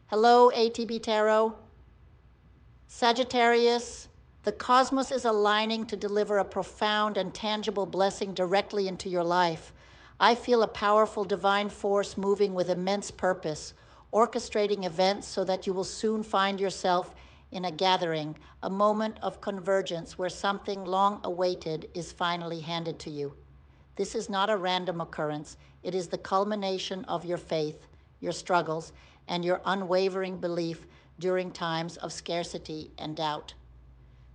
Hello, ATB Tarot. Sagittarius, the cosmos is aligning to deliver a profound and tangible blessing directly into your life. I feel a powerful divine force moving with immense purpose, orchestrating events so that you will soon find yourself in a gathering, a moment of convergence where something long awaited is finally handed to you. This is not a random occurrence. It is the culmination of your faith, your struggles, and your unwavering belief during times of scarcity and doubt.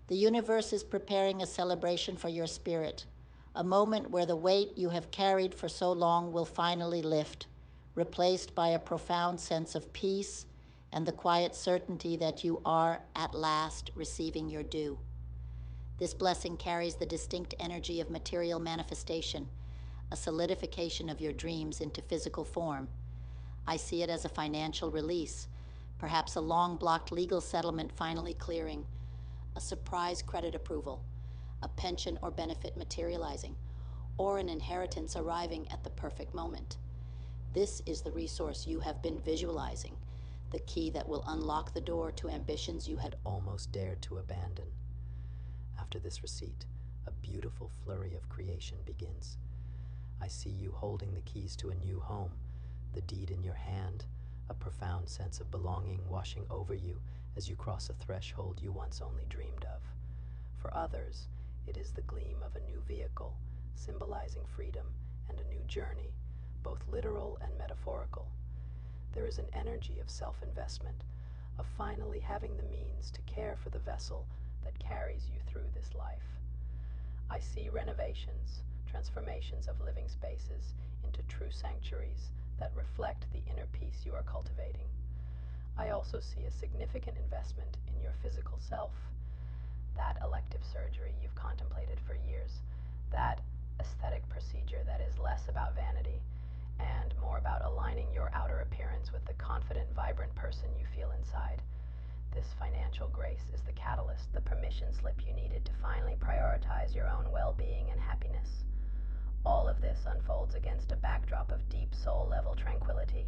The universe is preparing a celebration for your spirit, a moment where the weight you have carried for so long will finally lift, replaced by a profound sense of peace and the quiet certainty that you are, at last, receiving your due. This blessing carries the distinct energy of material manifestation, a solidification of your dreams into physical form. I see it as a financial release, perhaps a long-blocked legal settlement finally clearing, a surprise credit approval, a pension or benefit materializing, or an inheritance arriving at the perfect moment. This is the resource you have been visualizing, the key that will unlock the door to ambitions you had almost dared to abandon. After this receipt, a beautiful flurry of creation begins. I see you holding the keys to a new home, the deed in your hand, a profound sense of belonging washing over you as you cross a threshold you once only dreamed of. For others, it is the gleam of a new vehicle, symbolizing freedom and a new journey, both literal and metaphorical. There is an energy of self-investment, of finally having the means to care for the vessel that carries you through this life. I see renovations, transformations of living spaces into true sanctuaries that reflect the inner peace you are cultivating. I also see a significant investment in your physical self, that elective surgery you've contemplated for years, that aesthetic procedure that is less about vanity and more about aligning your outer appearance with the confident, vibrant person you feel inside. This financial grace is the catalyst, the permission slip you needed to finally prioritize your own well-being and happiness. All of this unfolds against a backdrop of deep soul-level tranquility.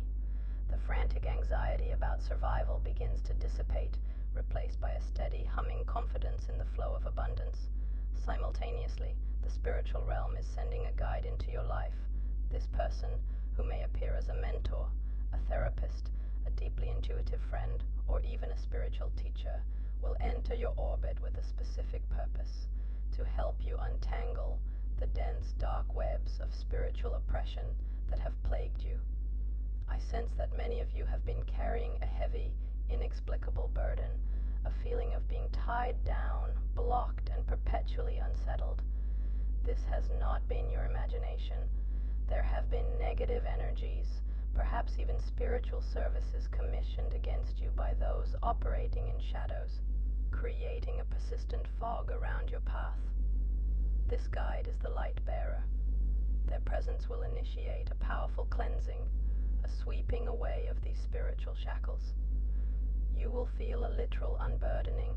The frantic anxiety about survival begins to dissipate, replaced by a steady, humming confidence in the flow of abundance. Simultaneously, the spiritual realm is sending a guide into your life. This person, who may appear as a mentor, a therapist, a deeply intuitive friend, or even a spiritual teacher, will enter your orbit with a specific purpose: to help you untangle the dense, dark webs of spiritual oppression that have plagued you. I sense that many of you have been carrying a heavy, inexplicable burden, a feeling of being tied down, blocked, and perpetually unsettled. This has not been your imagination. There have been negative energies, perhaps even spiritual services commissioned against you by those operating in shadows, creating a persistent fog around your path. This guide is the light bearer. Their presence will initiate a powerful cleansing, a sweeping away of these spiritual shackles. You will feel a literal unburdening,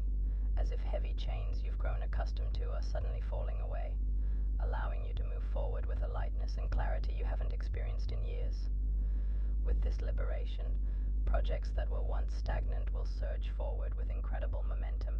as if heavy chains you've grown accustomed to are suddenly falling away, allowing you to move forward with a lightness and clarity you haven't experienced in years. With this liberation, projects that were once stagnant will surge forward with incredible momentum.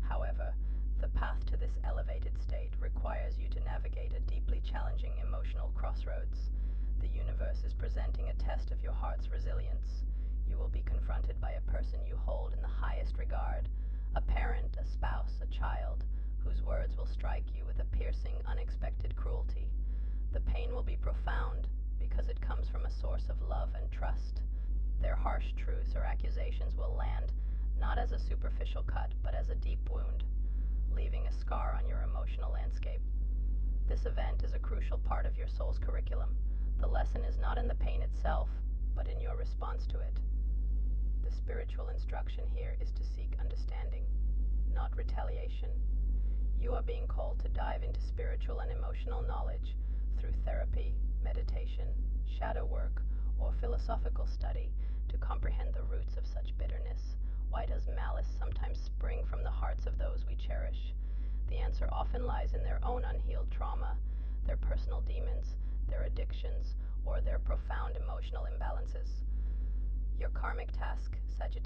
However, the path to this elevated state requires you to navigate a deeply challenging emotional crossroads. The universe is presenting a test of your heart's resilience. You will be confronted by a person you hold in the highest regard, a parent, a spouse, a child, whose words will strike you with a piercing, unexpected cruelty. The pain will be profound because it comes from a source of love and trust. Their harsh truths or accusations will land not as a superficial cut, but as a deep wound, leaving a scar on your emotional landscape. This event is a crucial part of your soul's curriculum. The lesson is not in the pain itself, but in your response to it. The spiritual instruction here is to seek understanding, not retaliation. You are being called to dive into spiritual and emotional knowledge through therapy, meditation, shadow work, or philosophical study to comprehend the roots of such bitterness. Why does malice sometimes spring from the hearts of those we cherish? The answer often lies in their own unhealed trauma, their personal demons, their addictions, or their profound emotional imbalances. Your karmic task, Sagittarius,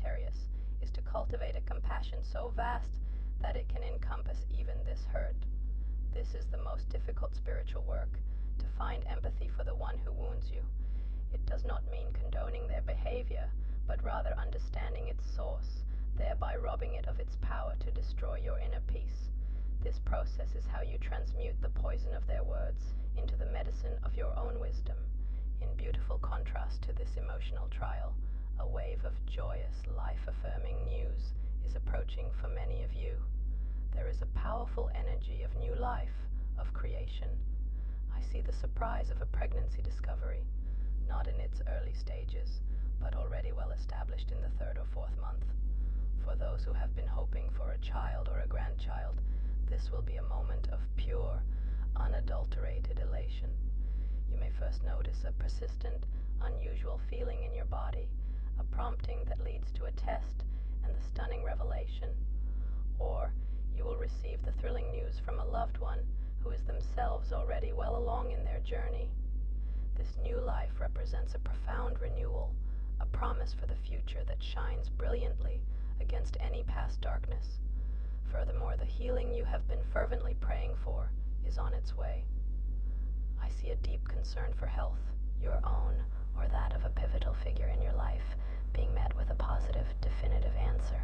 cultivate a compassion so vast that it can encompass even this hurt. This is the most difficult spiritual work, to find empathy for the one who wounds you. It does not mean condoning their behavior, but rather understanding its source, thereby robbing it of its power to destroy your inner peace. This process is how you transmute the poison of their words into the medicine of your own wisdom. In beautiful contrast to this emotional trial, a wave of joyous, life-affirming news is approaching for many of you. There is a powerful energy of new life, of creation. I see the surprise of a pregnancy discovery, not in its early stages, but already well established in the 3rd or 4th month. For those who have been hoping for a child or a grandchild, this will be a moment of pure, unadulterated elation. You may first notice a persistent, unusual feeling in your body, a prompting that leads to a test and the stunning revelation. Or you will receive the thrilling news from a loved one who is themselves already well along in their journey. This new life represents a profound renewal, a promise for the future that shines brilliantly against any past darkness. Furthermore, the healing you have been fervently praying for is on its way. I see a deep concern for health, your own or that of a pivotal figure in your life, being met with a positive, definitive answer.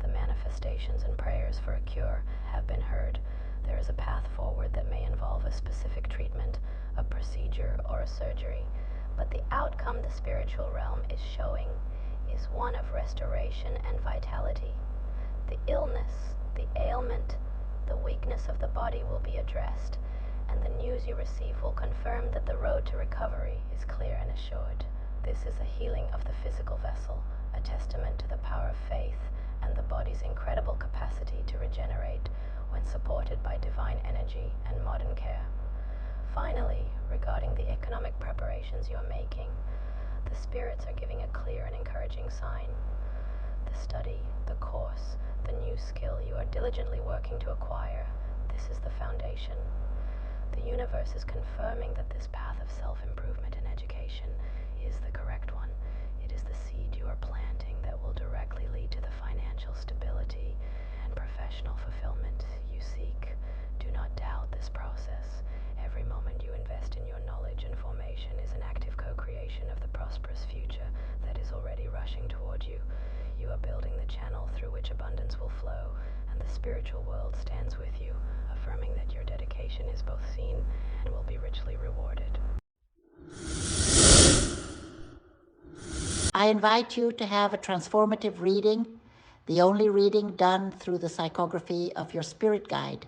The manifestations and prayers for a cure have been heard. There is a path forward that may involve a specific treatment, a procedure, or a surgery, but the outcome the spiritual realm is showing is one of restoration and vitality. The illness, the ailment, the weakness of the body will be addressed, and the news you receive will confirm that the road to recovery is clear and assured. This is a healing of the physical vessel, a testament to the power of faith and the body's incredible capacity to regenerate when supported by divine energy and modern care. Finally, regarding the economic preparations you are making, the spirits are giving a clear and encouraging sign. The study, the course, the new skill you are diligently working to acquire, this is the foundation. The universe is confirming that this path of self-improvement and education is the correct one. It is the seed you are planting that will directly lead to the financial stability and professional fulfillment you seek. Do not doubt this process. Every moment you invest in your knowledge and formation is an active co-creation of the prosperous future that is already rushing toward you. You are building the channel through which abundance will flow, and the spiritual world stands with you, affirming that your dedication is both seen and will be richly rewarded. I invite you to have a transformative reading, the only reading done through the psychography of your spirit guide,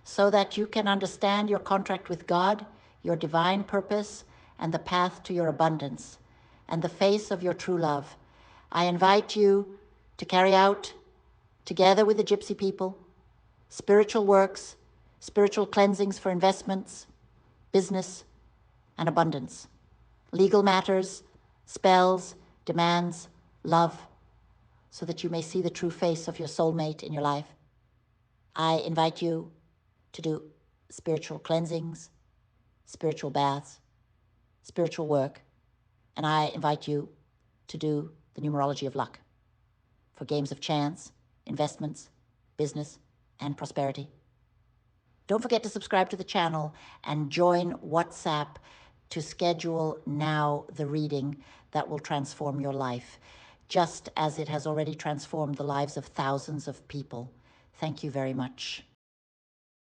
so that you can understand your contract with God, your divine purpose, and the path to your abundance, and the face of your true love. I invite you to carry out, together with the Gypsy people, spiritual works, spiritual cleansings for investments, business, and abundance, legal matters, spells, demands, love, so that you may see the true face of your soulmate in your life. I invite you to do spiritual cleansings, spiritual baths, spiritual work, and I invite you to do the numerology of luck for games of chance, investments, business, and prosperity. Don't forget to subscribe to the channel and join WhatsApp to schedule now the reading that will transform your life, just as it has already transformed the lives of thousands of people. Thank you very much.